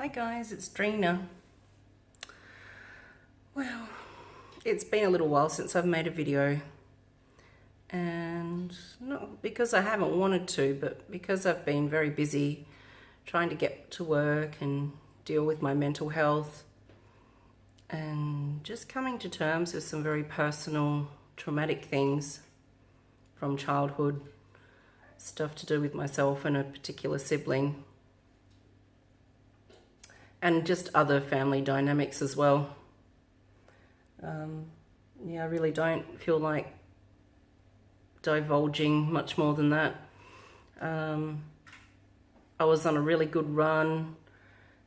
Hi guys, it's Drina. Well, it's been a little while since I've made a video, and not because I haven't wanted to, but because I've been very busy trying to get to work and deal with my mental health and just coming to terms with some very personal traumatic things from childhood, stuff to do with myself and a particular sibling, and just other family dynamics as well. Yeah, I really don't feel like divulging much more than that. I was on a really good run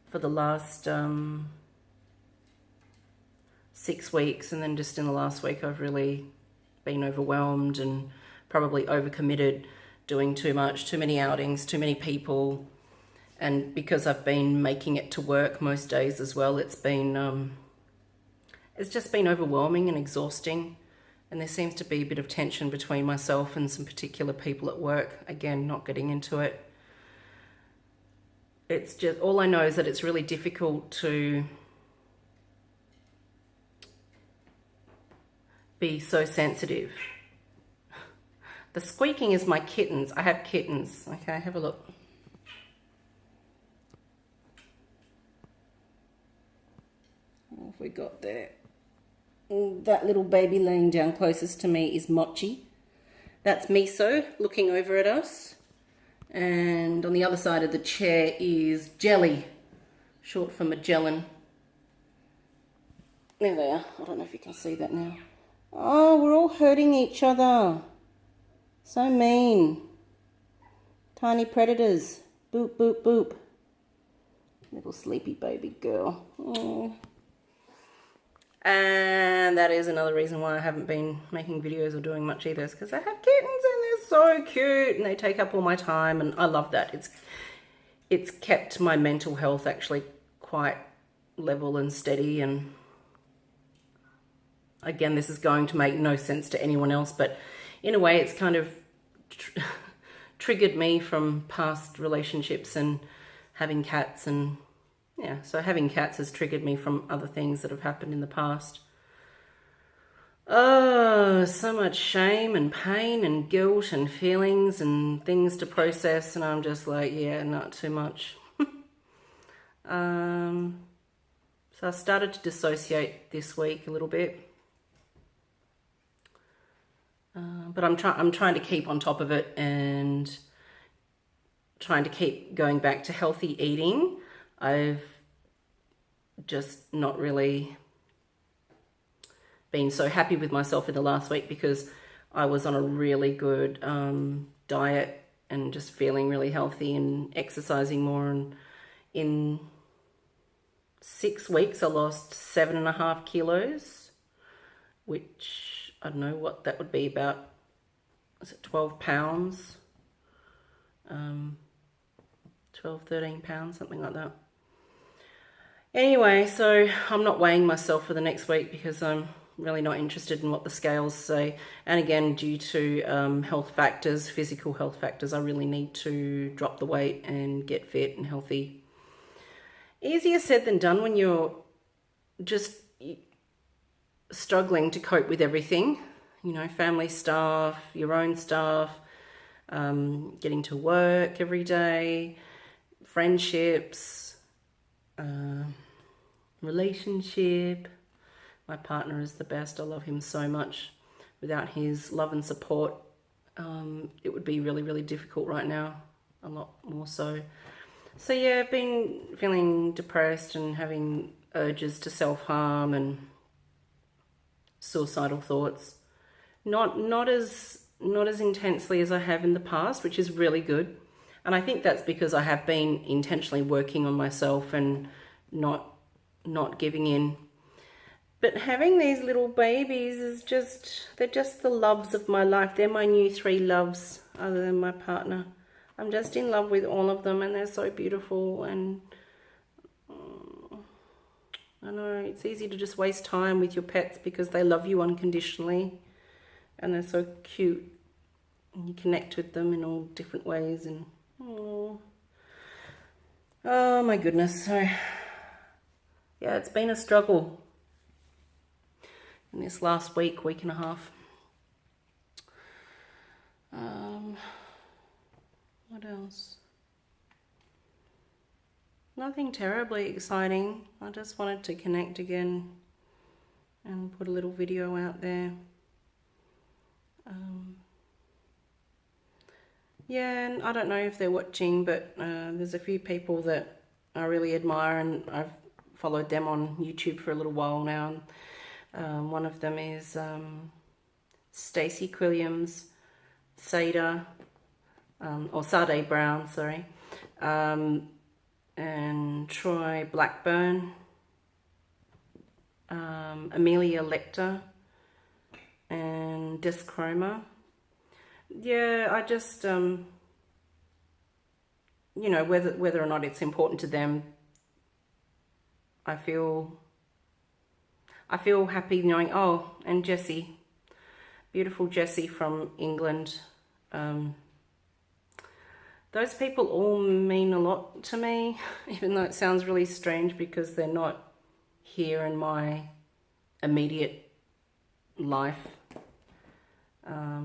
for the last 6 weeks, and then just in the last week I've really been overwhelmed and probably overcommitted, doing too much, too many outings, too many people. And because I've been making it to work most days as well, it's just been overwhelming and exhausting. And there seems to be a bit of tension between myself and some particular people at work. Again, not getting into it. It's just, all I know is that it's really difficult to be so sensitive. The squeaking is my kittens. I have kittens. Okay, have a look. What have we got there? That little baby laying down closest to me is Mochi. That's Miso looking over at us. And on the other side of the chair is Jelly, short for Magellan. There they are. I don't know if you can see that now. Oh, we're all hurting each other. So mean. Tiny predators. Boop, boop, boop. Little sleepy baby girl. Oh. And that is another reason why I haven't been making videos or doing much either, is because I have kittens and they're so cute and they take up all my time, and I love that. It's kept my mental health actually quite level and steady. And again, this is going to make no sense to anyone else, but in a way it's kind of triggered me from past relationships and having cats. And yeah, so having cats has triggered me from other things that have happened in the past. Oh, so much shame and pain and guilt and feelings and things to process, and I'm just like, yeah, not too much. So I started to dissociate this week a little bit. But I'm trying to keep on top of it and trying to keep going back to healthy eating. I've just not really been so happy with myself in the last week because I was on a really good diet and just feeling really healthy and exercising more. And in 6 weeks, I lost 7.5 kilos, which I don't know what that would be, about, is it 12 pounds? 12, 13 pounds, something like that. Anyway, so I'm not weighing myself for the next week because I'm really not interested in what the scales say. And again, due to health factors, physical health factors, I really need to drop the weight and get fit and healthy. Easier said than done when you're just struggling to cope with everything. You know, family stuff, your own stuff, getting to work every day, friendships, relationship. My partner is the best. I love him so much. Without his love and support, it would be really, really difficult right now, a lot more so. So yeah, I've been feeling depressed and having urges to self-harm and suicidal thoughts. Not as intensely as I have in the past, which is really good. And I think that's because I have been intentionally working on myself and not giving in. But having these little babies is they're just the loves of my life. They're my new 3 loves other than my partner. I'm just in love with all of them, and they're so beautiful. And I know it's easy to just waste time with your pets because they love you unconditionally and they're so cute and you connect with them in all different ways. And Oh my goodness. So yeah, it's been a struggle in this last week and a half. What else? Nothing terribly exciting. I just wanted to connect again and put a little video out there. Yeah, and I don't know if they're watching, but there's a few people that I really admire, and I've followed them on YouTube for a little while now. One of them is Stacey Quilliams, Sade Brown, sorry, and Troy Blackburn, Amelia Lecter, and Dischroma. Yeah, I just, you know, whether or not it's important to them, I feel happy knowing, oh, and Jessie, beautiful Jessie from England. Those people all mean a lot to me, even though it sounds really strange because they're not here in my immediate life.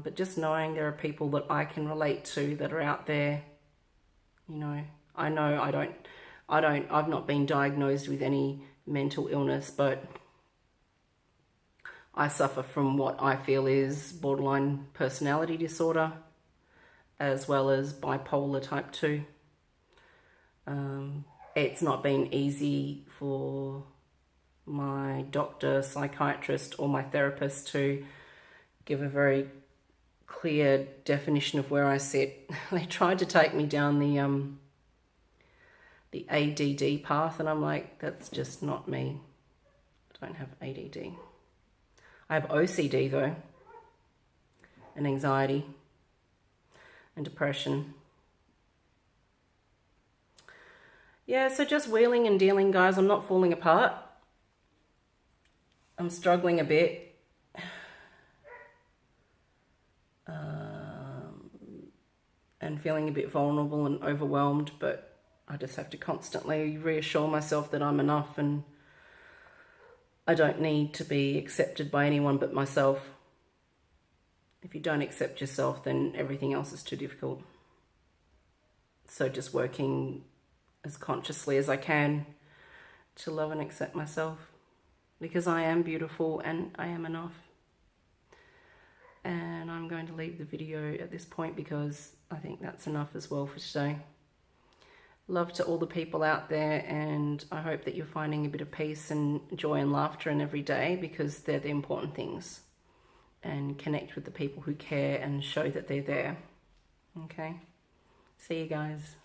But just knowing there are people that I can relate to that are out there, you know I've not been diagnosed with any mental illness, but I suffer from what I feel is borderline personality disorder, as well as bipolar type 2. It's not been easy for my doctor, psychiatrist, or my therapist to give a very clear definition of where I sit. They tried to take me down the ADD path, and I'm like, that's just not me. I don't have ADD. I have OCD though, and anxiety and depression. Yeah, so just wheeling and dealing, guys. I'm not falling apart. I'm struggling a bit. And feeling a bit vulnerable and overwhelmed, but I just have to constantly reassure myself that I'm enough and I don't need to be accepted by anyone but myself. If you don't accept yourself, then everything else is too difficult. So just working as consciously as I can to love and accept myself, because I am beautiful and I am enough. And I'm going to leave the video at this point because I think that's enough as well for today. Love to all the people out there, and I hope that you're finding a bit of peace and joy and laughter in every day, because they're the important things. And connect with the people who care and show that they're there. Okay? See you guys.